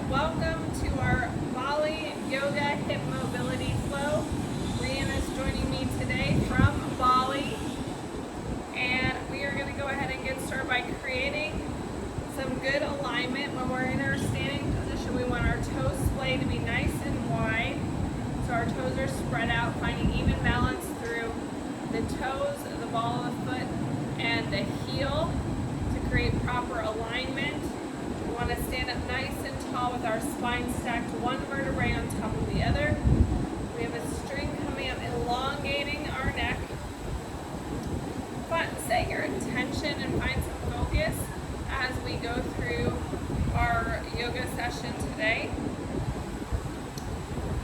Welcome to our Bali Yoga Hip Mobility Flow. Rian is joining me today from Bali, and we are going to go ahead and get started by creating some good alignment. When we're in our standing position, we want our toes splayed to be nice and wide, so our toes are spread out, finding even balance through the toes, the ball of the foot, and the heel to create proper alignment. We want to stand up nice and tall with our spine stacked one vertebrae on top of the other. We have a string coming up, elongating our neck. Set your intention and find some focus as we go through our yoga session today.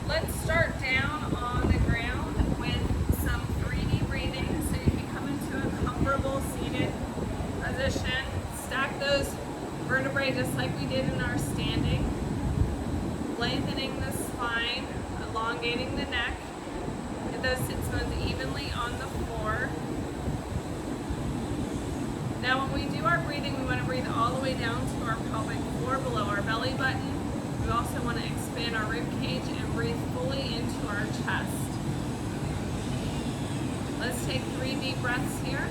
Let's start down on the ground with some 3D breathing, so you can come into a comfortable seated position. Stack those vertebrae just like we did in our standing, lengthening the spine, elongating the neck. Get those sit bones evenly on the floor. Now when we do our breathing, we want to breathe all the way down to our pelvic floor below our belly button. We also want to expand our rib cage and breathe fully into our chest. Let's take 3 deep breaths here.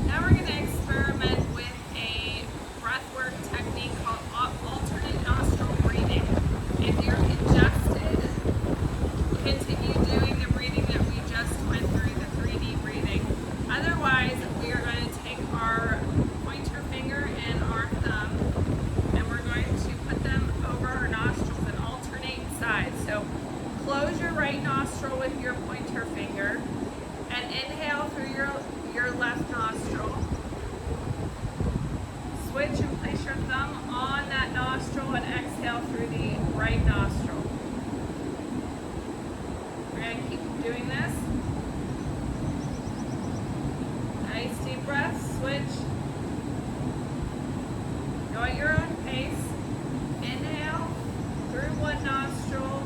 Now we're going to experiment with a breathwork technique called alternate nostril breathing. If you're congested, continue doing the breathing that we just went through, the 3D breathing. Otherwise, we are going to take our pointer finger and our thumb, and we're going to put them over our nostrils and alternate sides. So close your right nostril with your pointer finger and inhale through your left nostril. Switch and place your thumb on that nostril and exhale through the right nostril. We're going to keep doing this. Nice deep breath. Switch. Go at your own pace. Inhale through one nostril.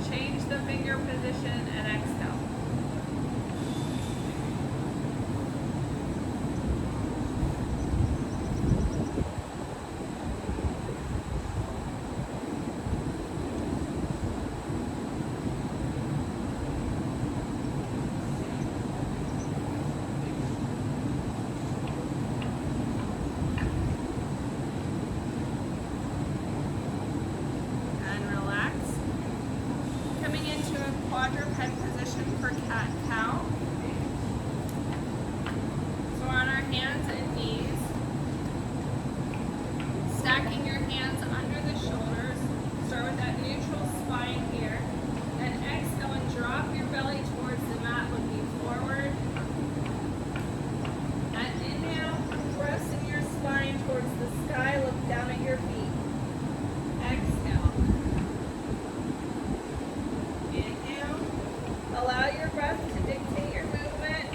Change the finger position and exhale. Quadruped position for cat-cow. So on our hands and knees, stacking your hands under the shoulders. Start with that neutral spine here. Then exhale and drop your belly towards the mat, looking forward. And inhale, pressing your spine towards the sky, look down at your feet. Exhale. Allow your breath to dictate your movement.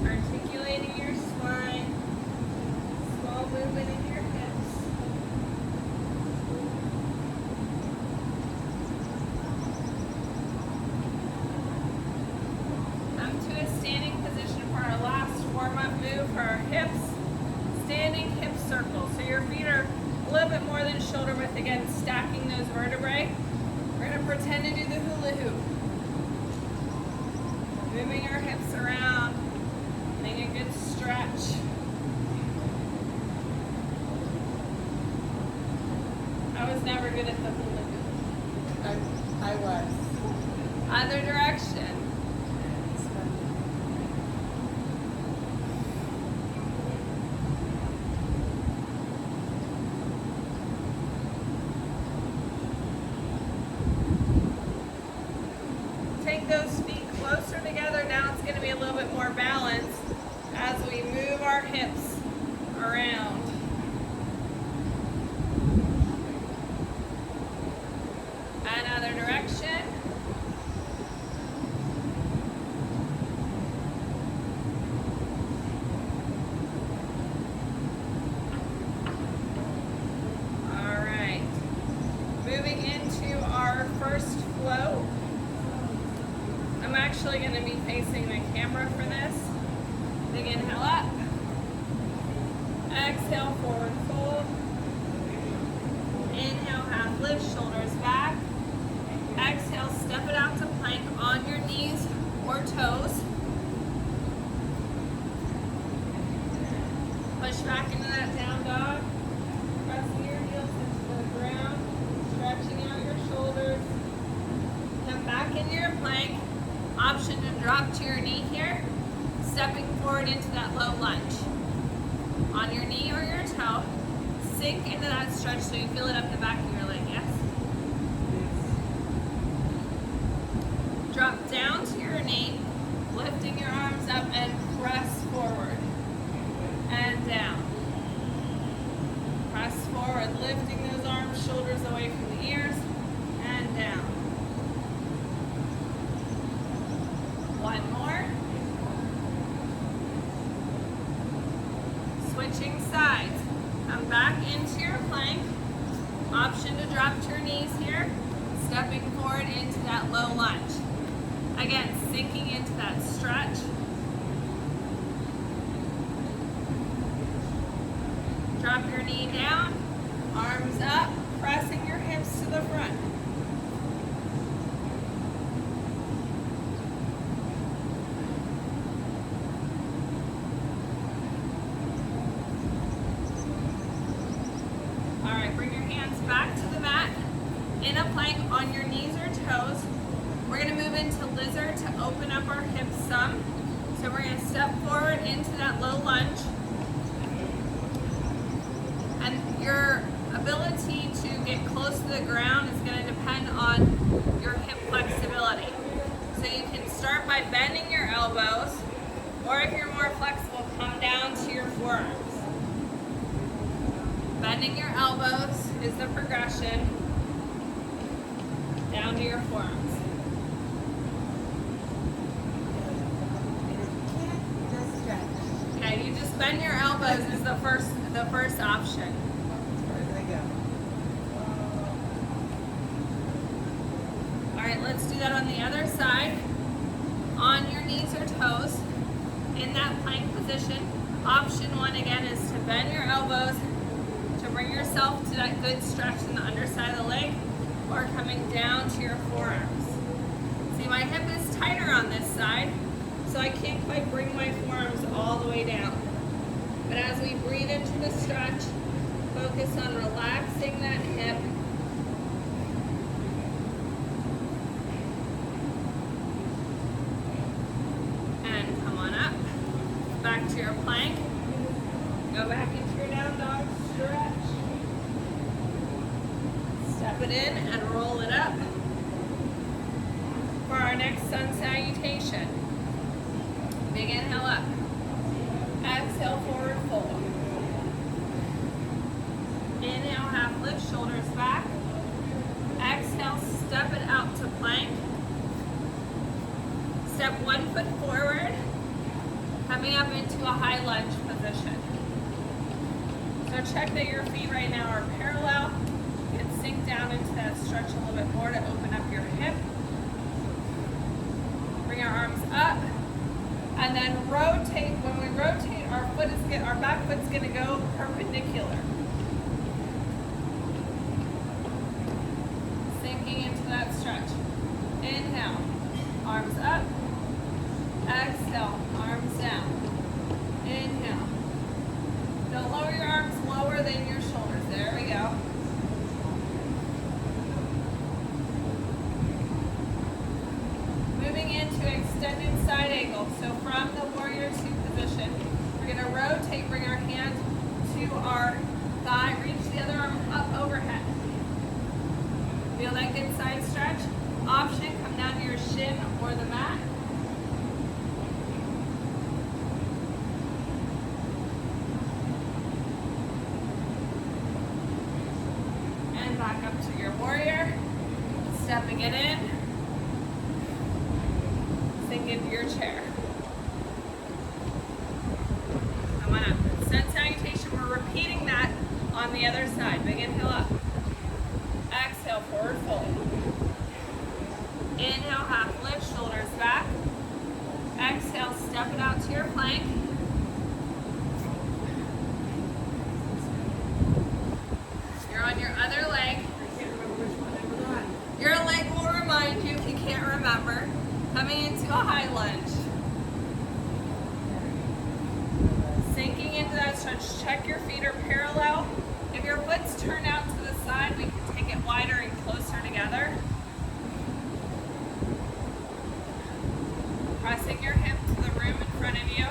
Articulating your spine. Movement in your hips. Come to a standing position for our last warm-up move for our hips. Standing hip circle. So your feet are a little bit more than shoulder width. Again, stacking those vertebrae. We're going to pretend to do the hula hoop. Moving our hips around. Getting a good stretch. I was never good at the hula hoop. I was. Other direction. Take those feet closer together lift shoulders back. Exhale, step it out to plank on your knees or toes. Push back into that down dog. Pressing your heels into the ground. Stretching out your shoulders. Come back into your plank. Option to drop to your knee here. Stepping forward into that low lunge. On your knee or your toe. Sink into that stretch so you feel it up the back of your leg, yes? Drop down to your knee, lifting your arms up and press forward and down. Press forward, lifting those arms, shoulders away from the ears and down. One more. Switching sides. Come back into your plank. Option to drop to your knees here. Stepping forward into that low lunge. Again, sinking into that stretch. Drop your knee down. Arms up. Pressing your hips to the front. Back to the mat, in a plank on your knees or toes. We're going to move into lizard to open up our hips some. So we're going to step forward into that low lunge. And your ability to get close to the ground is going to depend on your hip flexibility. So you can start by bending your elbows, or if you're more flexible, come down to your forearms. Bending your elbows is the progression down to your forearms. Okay, you just bend your elbows is the first option. All right, let's do that on the other side. On your knees or toes, in that plank position. Option one again is to bend your elbows. Bring yourself to that good stretch in the underside of the leg, or coming down to your forearms. See, my hip is tighter on this side, so I can't quite bring my forearms all the way down. But as we breathe into the stretch, focus on relaxing that hip. And come on up. Back to your plank. Go back into your down dog. Stretch. Step it in and roll it up. For our next sun salutation. Big inhale up. Exhale, forward fold. Inhale, half lift, shoulders back. Exhale, step it out to plank. Step 1 foot forward. Coming up into a high lunge position. So check that your feet right now are parallel. You can sink down into that stretch a little bit more to open up your hip. Bring our arms up. And then rotate. When we rotate, our back foot's going to go perpendicular. Sinking into that stretch. Inhale, arms up. Exhale, arms down. Inhale. Don't lower your arms lower than your shoulders. There we go. Moving into extended side angle. So from the warrior 2 position, we're going to rotate, bring our hand to our thigh, reach the other arm up overhead. Feel that good side stretch? Option, come down to your shin or the mat. And back up to your warrior. Stepping it in. Sink into your chair. Come on up. Sun salutation, we're repeating that on the other side. Big inhale up. Exhale, forward fold. Inhale, half lift, shoulders back. Exhale, step it out to your plank. You're on your other leg. into a high lunge. Sinking into that stretch. Check your feet are parallel. If your foot's turned out to the side, we can take it wider and closer together. Pressing your hip to the room in front of you.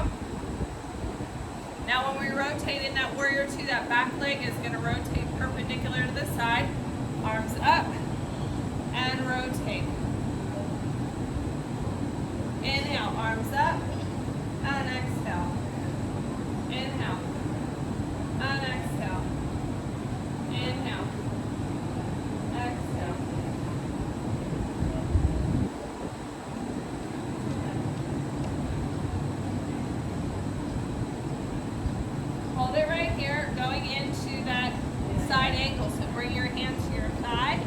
Now when we rotate in that warrior two, that back leg is going to rotate perpendicular to the side. Arms up and rotate. Inhale, arms up and exhale. Inhale and exhale. Inhale, exhale. Hold it right here, going into that side ankle. So bring your hand to your thigh,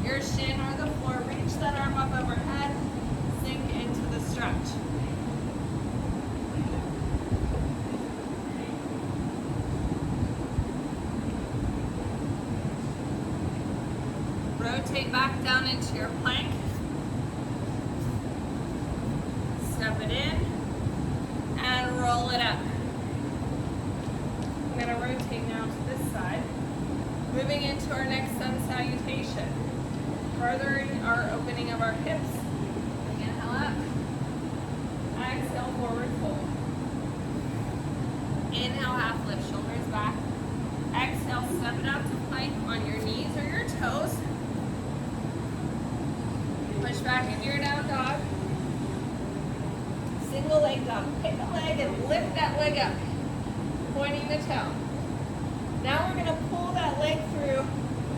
your shin or the floor. Reach that arm up overhead. Sink into the stretch. Rotate back down into your plank. Step it in and roll it up. I'm going to rotate now to this side. Moving into our next sun salutation. Furthering our opening of our hips. Inhale up. Exhale, forward fold. Inhale, half lift, shoulders back. Exhale, step it out to plank on your knees or your toes. Push back into your down dog. Single leg dog. Pick a leg and lift that leg up, pointing the toe. Now we're going to pull that leg through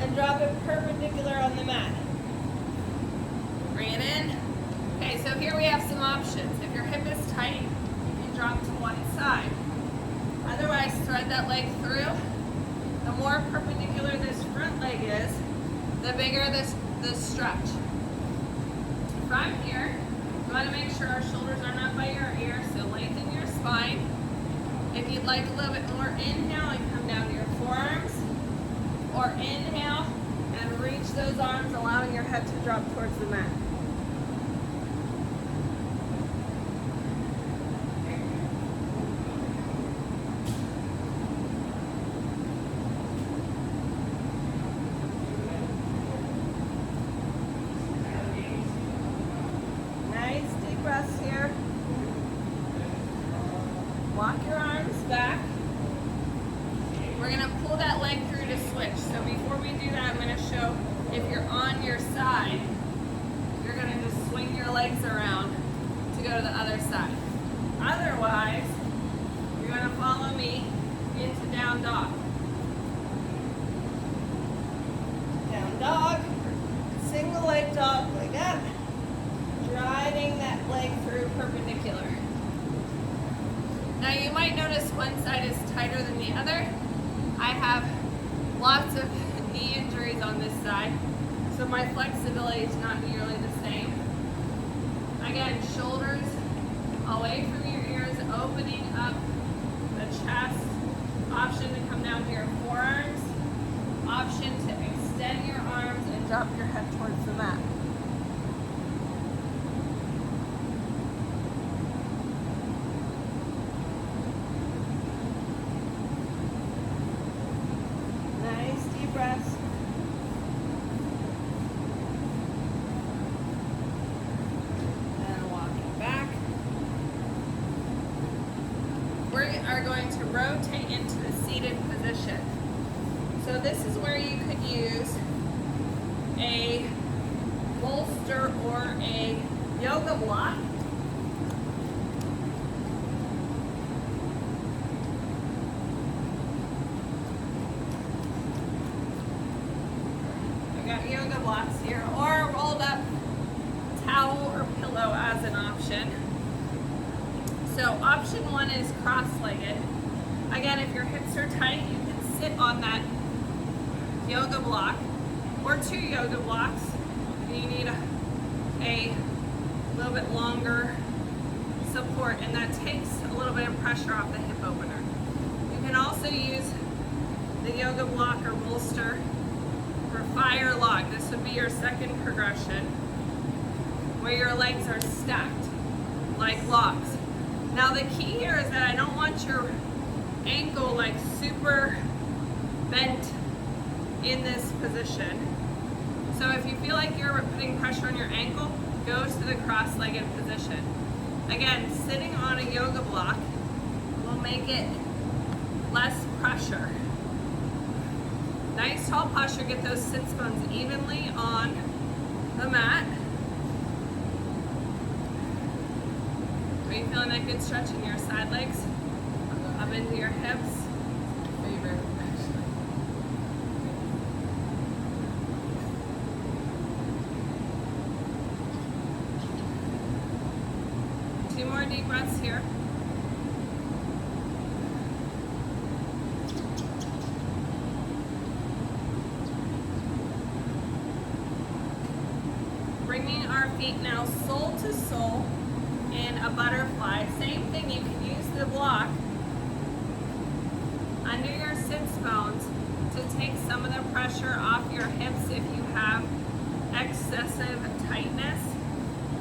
and drop it perpendicular on the mat. Bring it in. Okay, so here we have some options. If your hip is tight, you can drop to one side. Otherwise, thread that leg through. The more perpendicular this front leg is, the bigger this stretch. From here, you want to make sure our shoulders aren't up by your ear, so lengthen your spine. If you'd like a little bit more, inhale and come down to your forearms, or inhale and reach those arms, allowing your head to drop towards the mat. Nice deep breaths here. Walk your arms back. We're going to pull that leg through to switch. So before we do that, I'm going to show if you're on your side, you're going to just swing your legs around to go to the other side. Otherwise, you're going to follow me into down dog. Down dog, single leg dog, leg up, driving that leg through perpendicular. Now you might notice one side is tighter than the other. I have lots of knee injuries on this side, so my flexibility is not nearly the same. Again, shoulders away from your ears, opening up the chest. Option to come down to your forearms. Option to extend your arms and drop your head towards the mat. Breaths. And walking back. We are going to rotate into the seated position. So this is where you could use a bolster or a yoga block. Yoga blocks here, or a rolled up towel or pillow as an option. So option one is cross-legged. Again, if your hips are tight, you can sit on that yoga block or two yoga blocks. You need a little bit longer support, and that takes a little bit of pressure off the hip opener. You can also use the yoga block or bolster for fire log. This would be your second progression, where your legs are stacked. like logs. Now the key here is that I don't want your ankle like super bent in this position. So if you feel like you're putting pressure on your ankle, go to the cross-legged position. Again, sitting on a yoga block will make it less pressure. Nice tall posture, get those sits bones evenly on the mat. Are you feeling that good stretch in your side legs? Up into your hips. Favorite, actually. 2 more deep breaths here. Bringing our feet now sole to sole in a butterfly. Same thing, you can use the block under your sits bones to take some of the pressure off your hips if you have excessive tightness.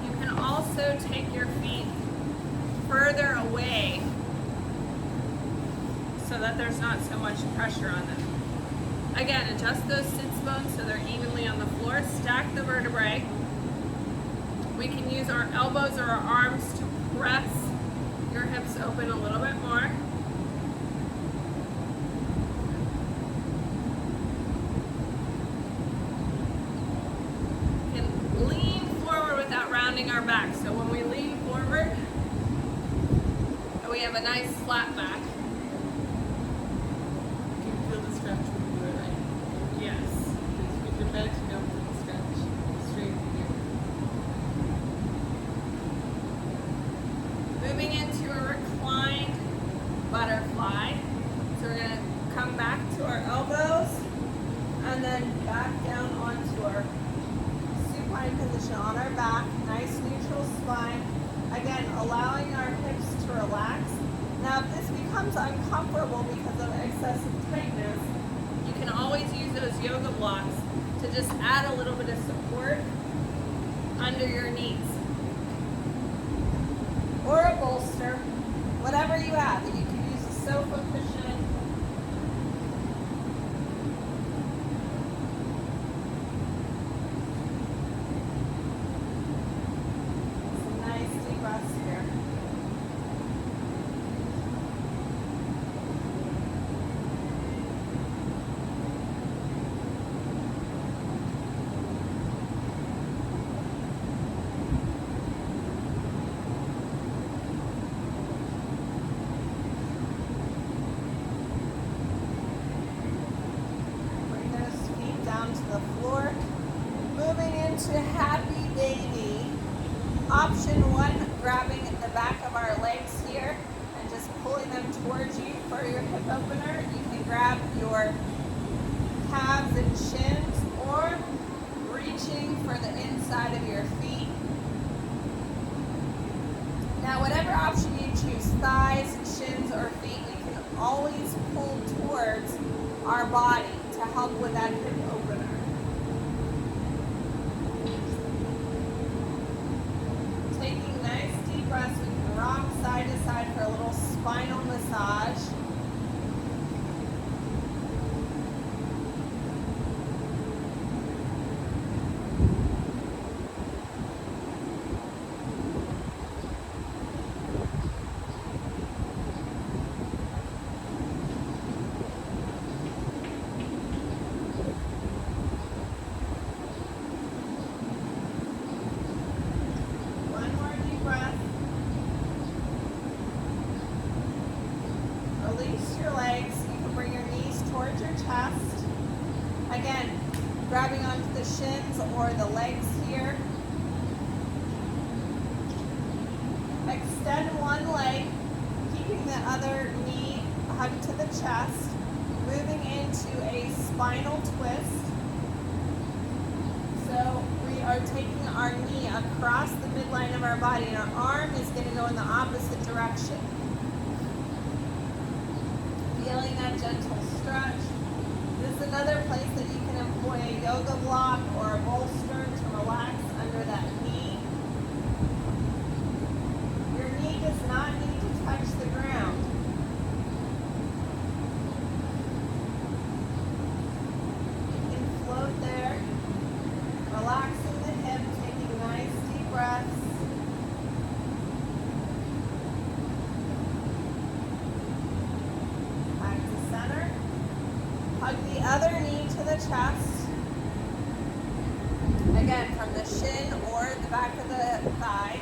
You can also take your feet further away so that there's not so much pressure on them. Again, adjust those sits bones so they're evenly on the floor. Stack the vertebrae. We can use our elbows or our arms to press your hips open a little bit more. We can lean forward without rounding our back. So when we lean forward, we have a nice flat back. You can feel the stretch when you do it, right? Yes. With your bed, you don't feel the stretch. Straight here. Moving into a reclined butterfly. So we're going to come back to our elbows and then back down onto our supine position on our back. Nice neutral spine. Again, allowing our hips to relax. Now, if this becomes uncomfortable because of excessive tightness, you can always use those yoga blocks to just add a little bit of support under your knees. Or a bolster, whatever you have. You can use a sofa cushion. Some nice deep breaths here. Bring those feet down to the floor. Moving into happy baby. Option 1, grabbing the back of our legs here and just pulling them towards you for your hip opener. You can grab your calves and shins or reaching for the inside of your feet. Now, whatever option you choose, thighs, shins, or feet, we can always pull towards our body to help with that hip opener. Taking nice deep breaths, we can rock side to side for a little spinal massage. One more deep breath. Release your legs. You can bring your knees towards your chest. Again, grabbing onto the shins or the legs here. Extend one leg, keeping the other knee hugged to the chest. Moving into a spinal twist. So we are taking our knee across the midline of our body and our arm is going to go in the opposite direction. Feeling that gentle stretch. This is another place that you can employ a yoga block or a bolster to relax under that knee. again from the shin or the back of the thigh.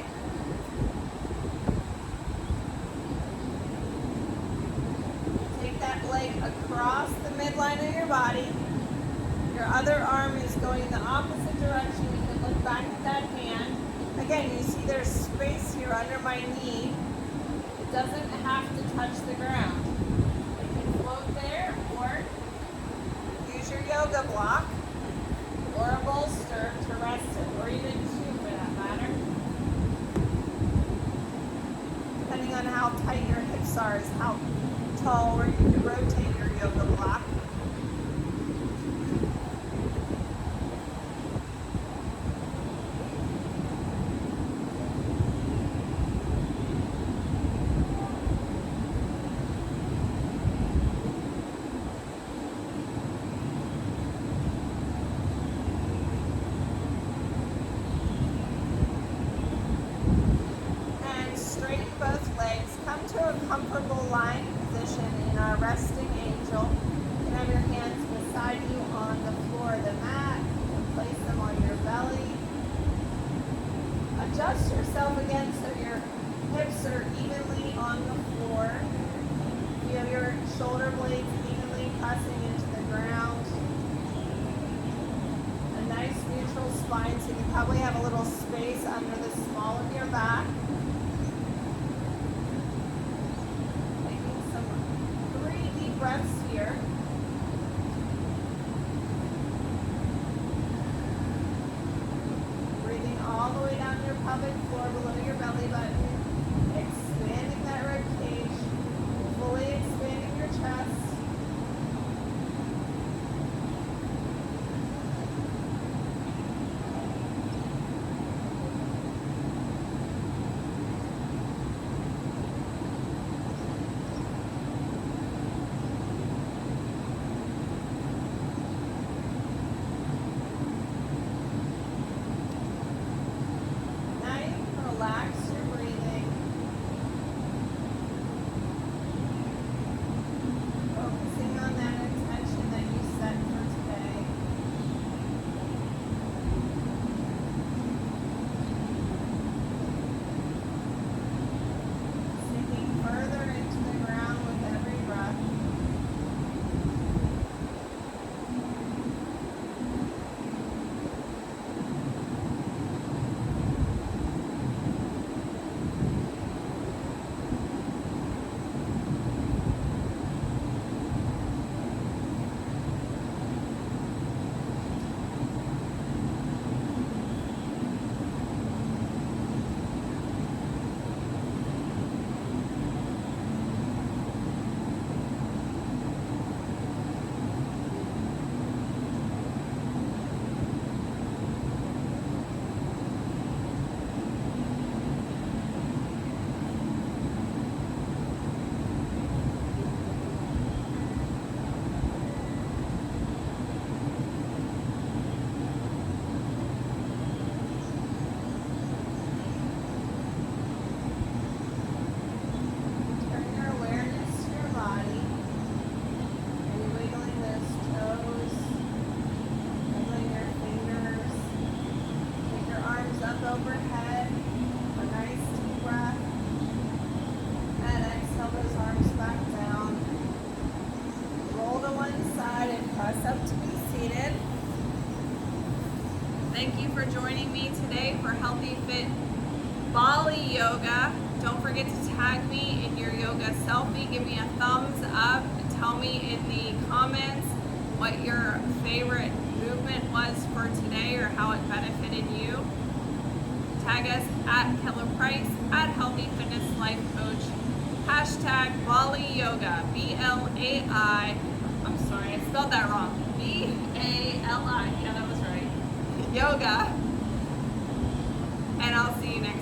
Take that leg across the midline of your body. Your other arm is going the opposite direction. You can look back at that hand. Again, you see there's space here under my knee. It doesn't have to touch the ground. It can float there, or use your yoga block or a bolster to rest it, or even two for that matter. Depending on how tight your hips are is how tall or you can rotate your yoga block. Comfortable lying position in our resting angel. You can have your hands beside you on the floor of the mat. You can place them on your belly. Adjust yourself again so your hips are evenly on the floor. You have your shoulder blades evenly pressing into the ground. A nice neutral spine, so you probably have a little space under the small of your back. Breaths here. Breathing all the way down your pelvic floor below your belly button. Expanding that rib cage. Fully expanding your chest. Relax your breathing. Focusing on that intention that you set for today. Sinking further into the ground with every breath. Overhead, a nice deep breath, and exhale those arms back down. Roll to one side and press up to be seated. Thank you for joining me today for Healthy Fit Bali Yoga. Don't forget to tag me in your yoga selfie. Give me a thumbs up. Tell me in the comments what your favorite movement was for today or how it benefited you. Tag us at Keller Price, at Healthy Fitness Life Coach, hashtag Bali Yoga, B-L-A-I, I'm sorry, I spelled that wrong, B-A-L-I, yeah, that was right, yoga, and I'll see you next time.